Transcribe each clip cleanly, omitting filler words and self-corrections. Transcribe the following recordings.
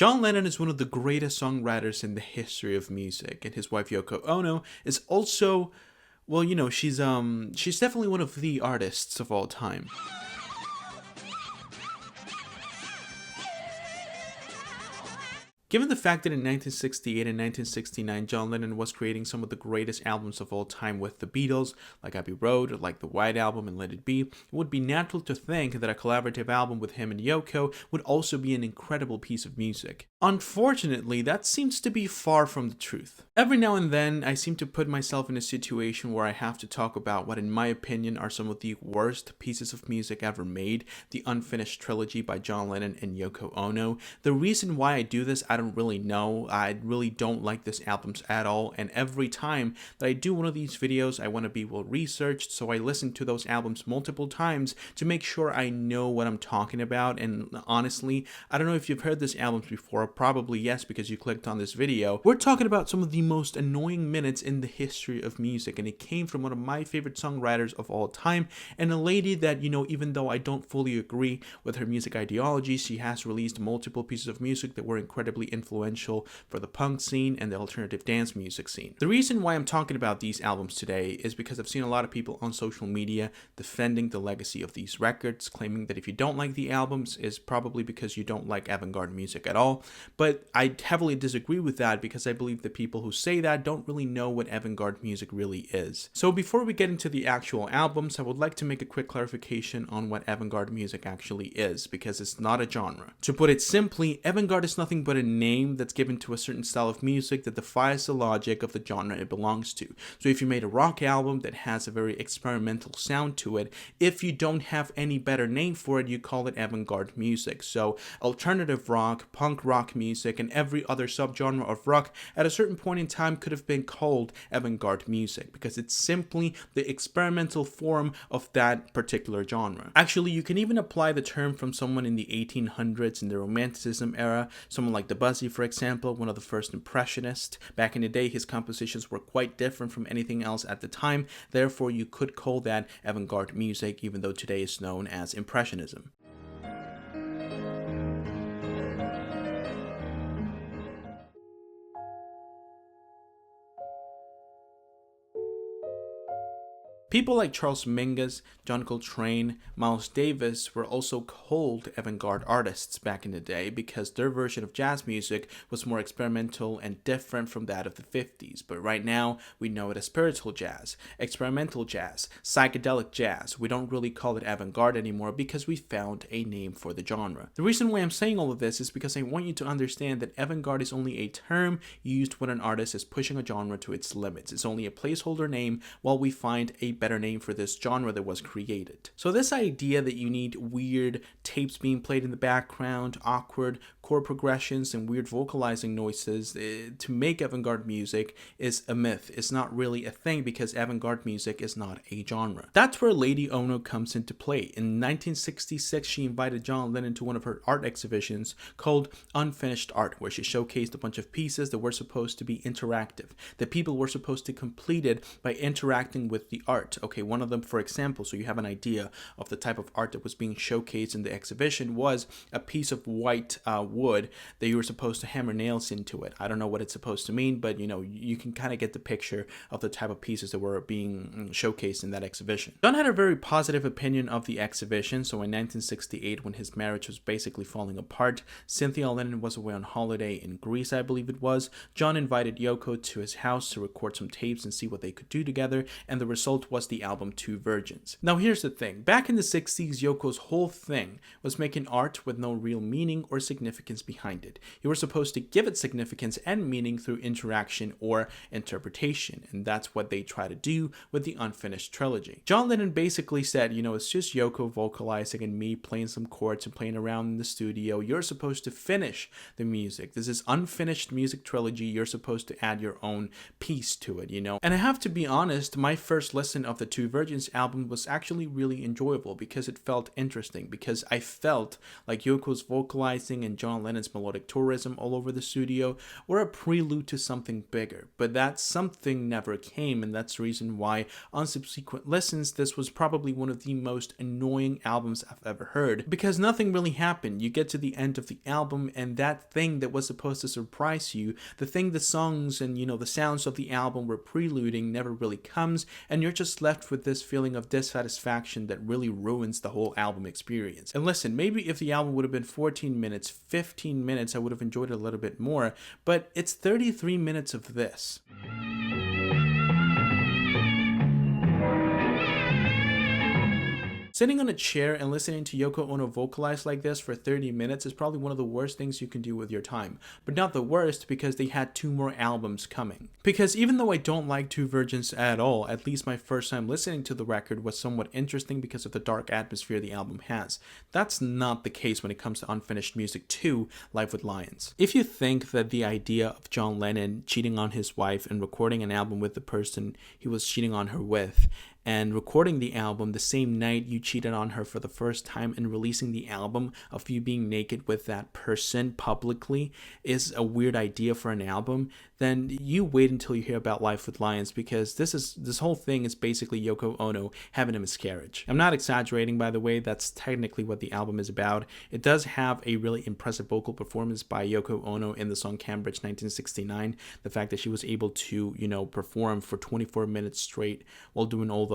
John Lennon is one of the greatest songwriters in the history of music, and his wife Yoko Ono is also, well, she's definitely one of the artists of all time. Given the fact that in 1968 and 1969, John Lennon was creating some of the greatest albums of all time with the Beatles, like Abbey Road, like the White Album and Let It Be, it would be natural to think that a collaborative album with him and Yoko would also be an incredible piece of music. Unfortunately, that seems to be far from the truth. Every now and then, I seem to put myself in a situation where I have to talk about what in my opinion are some of the worst pieces of music ever made, the unfinished trilogy by John Lennon and Yoko Ono. The reason why I do this, I don't really know. I really don't like these albums at all, and every time that I do one of these videos, I want to be well researched, so I listen to those albums multiple times to make sure I know what I'm talking about. And honestly, I don't know if you've heard these albums before, probably yes, because you clicked on this video. We're talking about some of the most annoying minutes in the history of music, and it came from one of my favorite songwriters of all time, and a lady that, even though I don't fully agree with her music ideology, she has released multiple pieces of music that were incredibly influential for the punk scene and the alternative dance music scene. The reason why I'm talking about these albums today is because I've seen a lot of people on social media defending the legacy of these records, claiming that if you don't like the albums, it's probably because you don't like avant-garde music at all. But I heavily disagree with that, because I believe the people who say that don't really know what avant-garde music really is. So before we get into the actual albums, I would like to make a quick clarification on what avant-garde music actually is, because it's not a genre. To put it simply, avant-garde is nothing but a name that's given to a certain style of music that defies the logic of the genre it belongs to. So if you made a rock album that has a very experimental sound to it, if you don't have any better name for it, you call it avant-garde music. So alternative rock, punk rock music, and every other subgenre of rock at a certain point in time could have been called avant-garde music, because it's simply the experimental form of that particular genre. Actually, you can even apply the term from someone in the 1800s in the Romanticism era, someone like Debussy, for example, one of the first impressionists. Back in the day, his compositions were quite different from anything else at the time, therefore you could call that avant-garde music, even though today is known as impressionism. People like Charles Mingus, John Coltrane, Miles Davis were also called avant-garde artists back in the day, because their version of jazz music was more experimental and different from that of the 50s. But right now, we know it as spiritual jazz, experimental jazz, psychedelic jazz. We don't really call it avant-garde anymore because we found a name for the genre. The reason why I'm saying all of this is because I want you to understand that avant-garde is only a term used when an artist is pushing a genre to its limits. It's only a placeholder name while we find a better name for this genre that was created. So this idea that you need weird tapes being played in the background, awkward chord progressions, and weird vocalizing noises to make avant-garde music is a myth. It's not really a thing, because avant-garde music is not a genre. That's where Lady Ono comes into play. In 1966, she invited John Lennon to one of her art exhibitions called Unfinished Art, where she showcased a bunch of pieces that were supposed to be interactive. The people were supposed to complete it by interacting with the art. Okay, one of them, for example, so you have an idea of the type of art that was being showcased in the exhibition, was a piece of white wood that you were supposed to hammer nails into it. I don't know what it's supposed to mean, but you can kind of get the picture of the type of pieces that were being showcased in that exhibition. John had a very positive opinion of the exhibition, so in 1968, when his marriage was basically falling apart, Cynthia Lennon was away on holiday in Greece, I believe it was. John invited Yoko to his house to record some tapes and see what they could do together, and the result was the album Two Virgins. Now here's the thing, back in the 60s, Yoko's whole thing was making art with no real meaning or significance behind it. You were supposed to give it significance and meaning through interaction or interpretation, and that's what they try to do with the Unfinished Trilogy. John Lennon basically said, it's just Yoko vocalizing and me playing some chords and playing around in the studio. You're supposed to finish the music. This is unfinished music trilogy. You're supposed to add your own piece to it, And I have to be honest, my first listen of the Two Virgins album was actually really enjoyable because it felt interesting, because I felt like Yoko's vocalizing and John Lennon's melodic tourism all over the studio were a prelude to something bigger. But that something never came, and that's the reason why on subsequent listens this was probably one of the most annoying albums I've ever heard, because nothing really happened. You get to the end of the album and that thing that was supposed to surprise you, the thing the songs and the sounds of the album were preluding, never really comes, and you're just left with this feeling of dissatisfaction that really ruins the whole album experience. And listen, maybe if the album would have been 14 minutes, 15 minutes, I would have enjoyed it a little bit more, but it's 33 minutes of this. Sitting on a chair and listening to Yoko Ono vocalize like this for 30 minutes is probably one of the worst things you can do with your time. But not the worst, because they had 2 more albums coming. Because even though I don't like Two Virgins at all, at least my first time listening to the record was somewhat interesting because of the dark atmosphere the album has. That's not the case when it comes to Unfinished Music 2, Live with Lions. If you think that the idea of John Lennon cheating on his wife and recording an album with the person he was cheating on her with, and recording the album the same night you cheated on her for the first time and releasing the album of you being naked with that person publicly is a weird idea for an album, then you wait until you hear about Life with Lions, because this whole thing is basically Yoko Ono having a miscarriage. I'm not exaggerating, by the way. That's technically what the album is about. It does have a really impressive vocal performance by Yoko Ono in the song Cambridge 1969. The fact that she was able to, perform for 24 minutes straight while doing all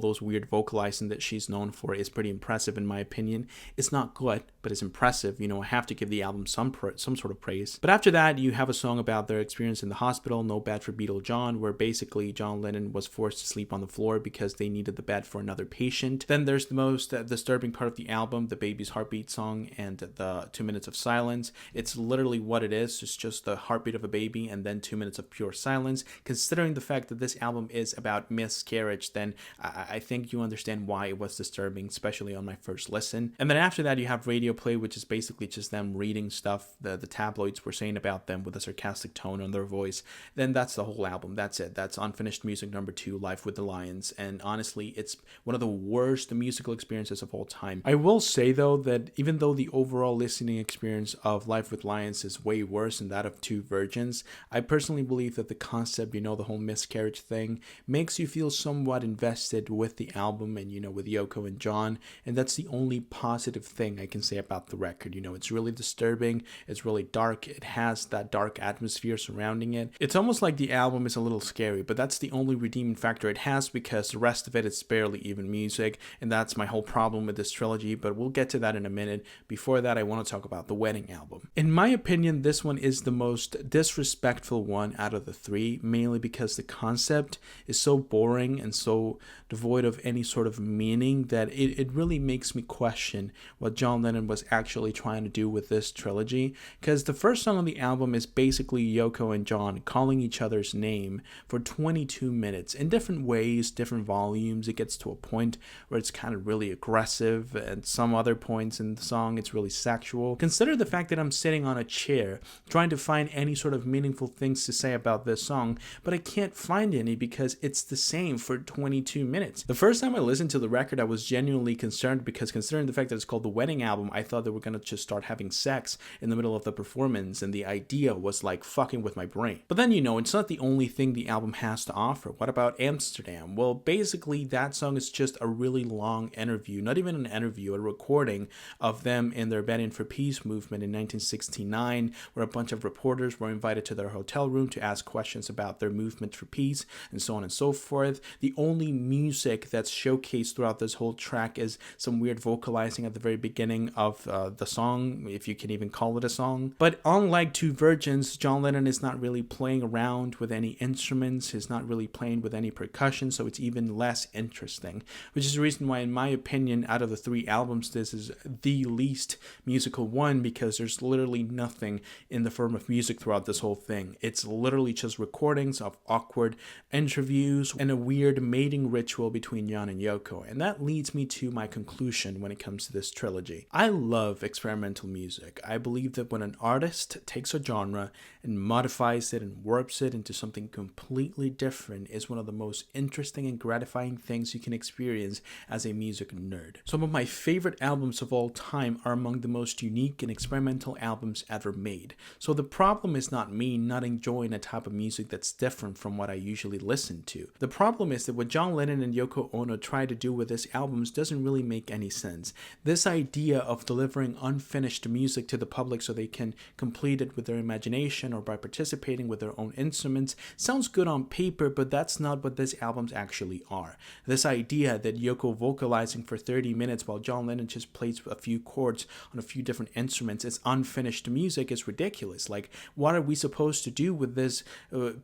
those weird vocalizing that she's known for is pretty impressive in my opinion. It's not good, but it's impressive. I have to give the album some sort of praise. But after that, you have a song about their experience in the hospital, No Bed for Beatle John, where basically John Lennon was forced to sleep on the floor because they needed the bed for another patient. Then there's the most disturbing part of the album, the Baby's Heartbeat song and the 2 minutes of silence. It's literally what it is. It's just the heartbeat of a baby and then 2 minutes of pure silence. Considering the fact that this album is about miscarriage, then I think you understand why it was disturbing, especially on my first listen. And then after that, you have Radio Play, which is basically just them reading stuff the tabloids were saying about them with a sarcastic tone on their voice. Then that's the whole album. That's it. That's Unfinished Music number 2, Life with the Lions. And honestly, it's one of the worst musical experiences of all time. I will say, though, that even though the overall listening experience of Life with Lions is way worse than that of Two Virgins, I personally believe that the concept, the whole miscarriage thing, makes you feel somewhat invested with the album and, with Yoko and John. And that's the only positive thing I can say about the record. It's really disturbing. It's really dark. It has that dark atmosphere surrounding it. It's almost like the album is a little scary, but that's the only redeeming factor it has, because the rest of it is barely even music, and that's my whole problem with this trilogy, but we'll get to that in a minute. Before that, I want to talk about the Wedding album. In my opinion, this one is the most disrespectful one out of the 3, mainly because the concept is so boring and so devoid of any sort of meaning that it really makes me question what John Lennon was actually trying to do with this trilogy, because the first song on the album is basically Yoko and John calling each other's name for 22 minutes in different ways, different volumes. It gets to a point where it's kind of really aggressive, and some other points in the song it's really sexual. Consider the fact that I'm sitting on a chair trying to find any sort of meaningful things to say about this song, but I can't find any because it's the same for 22 minutes. The first time I listened to the record, I was genuinely concerned, because considering the fact that it's called the Wedding album, I thought they were going to just start having sex in the middle of the performance, and the idea was like fucking with my brain. But then, it's not the only thing the album has to offer. What about Amsterdam? Well, basically that song is just a really long interview, not even an interview, a recording of them in their Rebellion for Peace movement in 1969, where a bunch of reporters were invited to their hotel room to ask questions about their movement for peace, and so on and so forth. The only music that's showcased throughout this whole track is some weird vocalizing at the very beginning of the song, if you can even call it a song. But unlike Two Virgins, John Lennon is not really playing around with any instruments. He's not really playing with any percussion, so it's even less interesting, which is the reason why, in my opinion, out of the 3 albums, this is the least musical one, because there's literally nothing in the form of music throughout this whole thing. It's literally just recordings of awkward interviews and a weird, maybe mating ritual between John and Yoko, and that leads me to my conclusion when it comes to this trilogy. I love experimental music. I believe that when an artist takes a genre and modifies it and warps it into something completely different is one of the most interesting and gratifying things you can experience as a music nerd. Some of my favorite albums of all time are among the most unique and experimental albums ever made. So the problem is not me not enjoying a type of music that's different from what I usually listen to. The problem is that what John Lennon and Yoko Ono try to do with these albums doesn't really make any sense. This idea of delivering unfinished music to the public so they can complete it with their imagination or by participating with their own instruments sounds good on paper, but that's not what these albums actually are. This idea that Yoko vocalizing for 30 minutes while John Lennon just plays a few chords on a few different instruments is unfinished music is ridiculous. Like, what are we supposed to do with this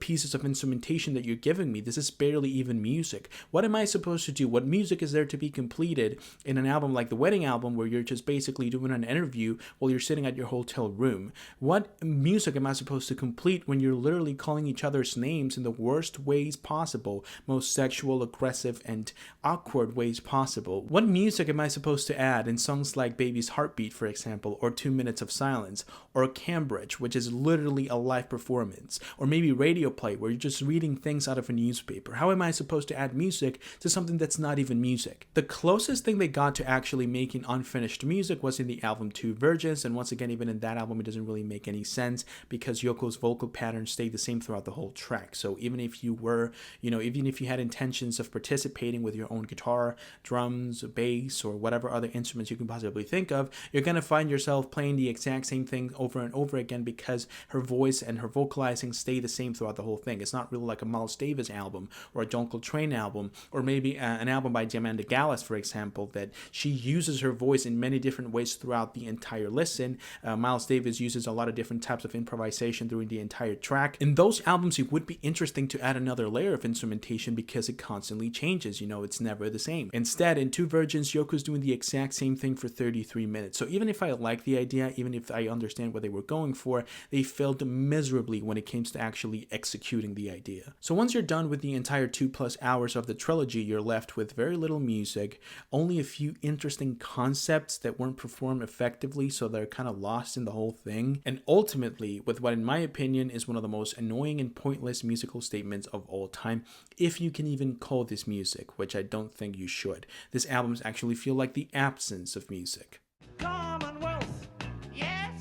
pieces of instrumentation that you're giving me? This is barely even music. What am I supposed to do? What music is there to be completed in an album like the Wedding Album where you're just basically doing an interview while you're sitting at your hotel room? What music am I supposed to complete when you're literally calling each other's names in the worst ways possible, most sexual, aggressive, and awkward ways possible? What music am I supposed to add in songs like Baby's Heartbeat, for example, or 2 Minutes of Silence, or Cambridge, which is literally a live performance, or maybe radio play where you're just reading things out of a newspaper? How am I supposed to add music to something that's not even music? The closest thing they got to actually making unfinished music was in the album Two Virgins, and once again, even in that album, it doesn't really make any sense because Yoko's vocal pattern stayed the same throughout the whole track. So even if you were, even if you had intentions of participating with your own guitar, drums, bass, or whatever other instruments you can possibly think of, you're going to find yourself playing the exact same thing over and over again because her voice and her vocalizing stay the same throughout the whole thing. It's not really like a Miles Davis album or a John Coltrane album, or maybe an album by Amanda Gallus, for example, that she uses her voice in many different ways throughout the entire listen. Miles Davis uses a lot of different types of improvisation during the entire track. In those albums, it would be interesting to add another layer of instrumentation because it constantly changes. It's never the same. Instead, in Two Virgins, Yoko's doing the exact same thing for 33 minutes. So even if I like the idea, even if I understand what they were going for, they failed miserably when it came to actually executing the idea. So once you're done with the entire 2+ hours of the trilogy, you're left with very little music, only a few interesting concepts that weren't performed effectively, so they're kind of lost in the whole thing, and ultimately with what in my opinion is one of the most annoying and pointless musical statements of all time, if you can even call this music, which I don't think you should. These albums actually feel like the absence of music. Commonwealth, yes.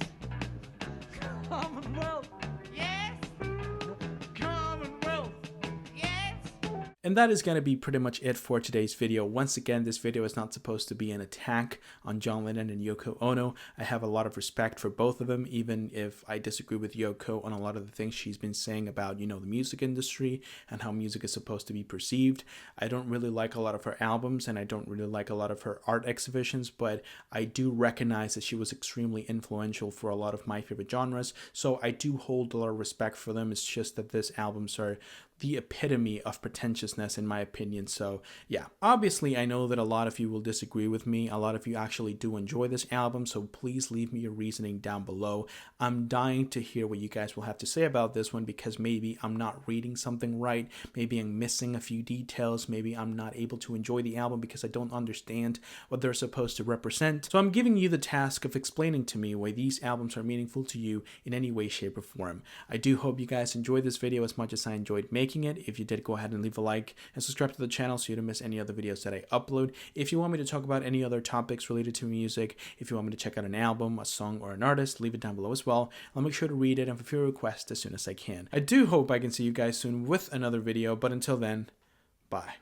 Commonwealth, yes. Commonwealth, yes. And that is going to be pretty much it for today's video. Once again, this video is not supposed to be an attack on John Lennon and Yoko Ono. I have a lot of respect for both of them, even if I disagree with Yoko on a lot of the things she's been saying about, the music industry and how music is supposed to be perceived. I don't really like a lot of her albums, and I don't really like a lot of her art exhibitions, but I do recognize that she was extremely influential for a lot of my favorite genres, so I do hold a lot of respect for them. It's just that these albums are the epitome of pretentiousness in my opinion. So yeah, obviously I know that a lot of you will disagree with me. A lot of you actually do enjoy this album, so please leave me your reasoning down below. I'm dying to hear what you guys will have to say about this one, because maybe I'm not reading something right, maybe I'm missing a few details, maybe I'm not able to enjoy the album because I don't understand what they're supposed to represent. So I'm giving you the task of explaining to me why these albums are meaningful to you in any way, shape, or form. I do hope you guys enjoyed this video as much as I enjoyed making it. If you did, go ahead and leave a like and subscribe to the channel so you don't miss any other videos that I upload. If you want me to talk about any other topics related to music, if you want me to check out an album, a song, or an artist, leave it down below as well. I'll make sure to read it and fulfill your request as soon as I can. I do hope I can see you guys soon with another video, but until then, bye.